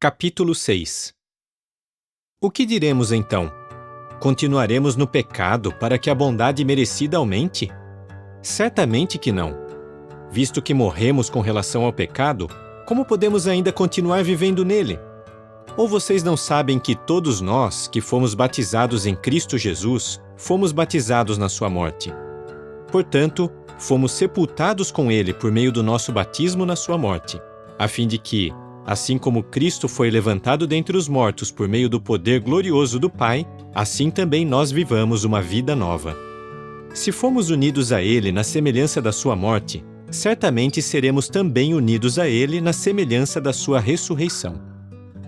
Capítulo 6. O que diremos então? Continuaremos no pecado para que a bondade merecida aumente? Certamente que não. Visto que morremos com relação ao pecado, como podemos ainda continuar vivendo nele? Ou vocês não sabem que todos nós, que fomos batizados em Cristo Jesus, fomos batizados na sua morte? Portanto, fomos sepultados com ele por meio do nosso batismo na sua morte, a fim de que, assim como Cristo foi levantado dentre os mortos por meio do poder glorioso do Pai, assim também nós vivamos uma vida nova. Se fomos unidos a Ele na semelhança da sua morte, certamente seremos também unidos a Ele na semelhança da sua ressurreição.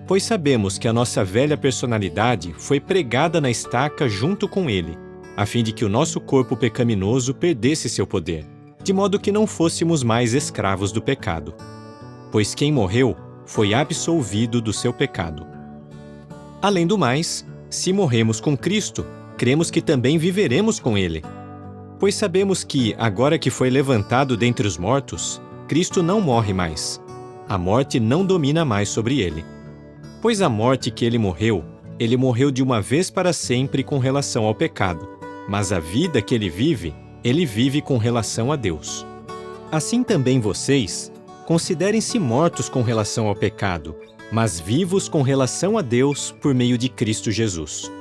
Pois sabemos que a nossa velha personalidade foi pregada na estaca junto com Ele, a fim de que o nosso corpo pecaminoso perdesse seu poder, de modo que não fôssemos mais escravos do pecado. Pois quem morreu foi absolvido do seu pecado. Além do mais, se morremos com Cristo, cremos que também viveremos com Ele. Pois sabemos que, agora que foi levantado dentre os mortos, Cristo não morre mais. A morte não domina mais sobre Ele. Pois a morte que Ele morreu de uma vez para sempre com relação ao pecado, mas a vida que Ele vive com relação a Deus. Assim também vocês, considerem-se mortos com relação ao pecado, mas vivos com relação a Deus por meio de Cristo Jesus.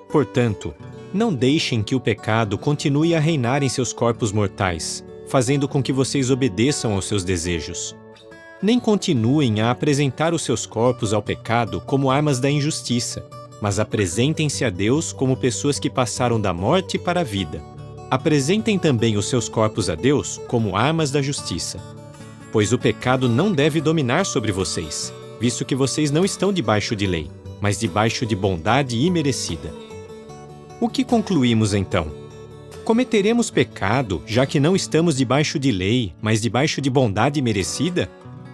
Portanto, não deixem que o pecado continue a reinar em seus corpos mortais, fazendo com que vocês obedeçam aos seus desejos. Nem continuem a apresentar os seus corpos ao pecado como armas da injustiça, mas apresentem-se a Deus como pessoas que passaram da morte para a vida. Apresentem também os seus corpos a Deus como armas da justiça. Pois o pecado não deve dominar sobre vocês, visto que vocês não estão debaixo de lei, mas debaixo de bondade imerecida. O que concluímos então? Cometeremos pecado, já que não estamos debaixo de lei, mas debaixo de bondade merecida?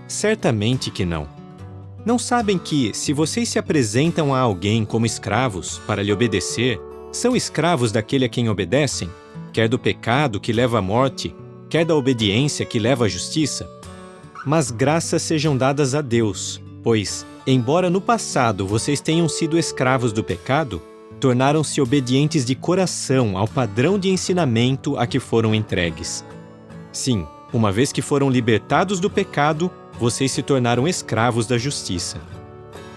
Certamente que não. Não sabem que, se vocês se apresentam a alguém como escravos para lhe obedecer, são escravos daquele a quem obedecem, quer do pecado que leva à morte, quer da obediência que leva à justiça? Mas graças sejam dadas a Deus, pois, embora no passado vocês tenham sido escravos do pecado, tornaram-se obedientes de coração ao padrão de ensinamento a que foram entregues. Sim, uma vez que foram libertados do pecado, vocês se tornaram escravos da justiça.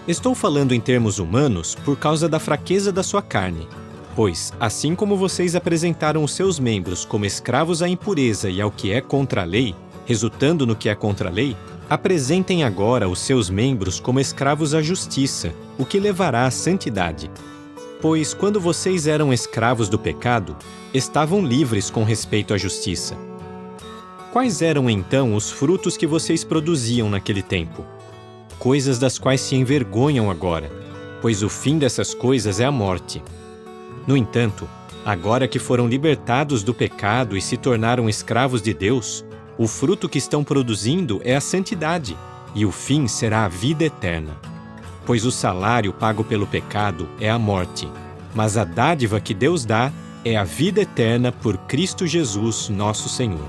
Estou falando em termos humanos por causa da fraqueza da sua carne, pois, assim como vocês apresentaram os seus membros como escravos à impureza e ao que é contra a lei, resultando no que é contra a lei, apresentem agora os seus membros como escravos à justiça, o que levará à santidade. Pois, quando vocês eram escravos do pecado, estavam livres com respeito à justiça. Quais eram, então, os frutos que vocês produziam naquele tempo? Coisas das quais se envergonham agora, pois o fim dessas coisas é a morte. No entanto, agora que foram libertados do pecado e se tornaram escravos de Deus, o fruto que estão produzindo é a santidade, e o fim será a vida eterna. Pois o salário pago pelo pecado é a morte, mas a dádiva que Deus dá é a vida eterna por Cristo Jesus, nosso Senhor.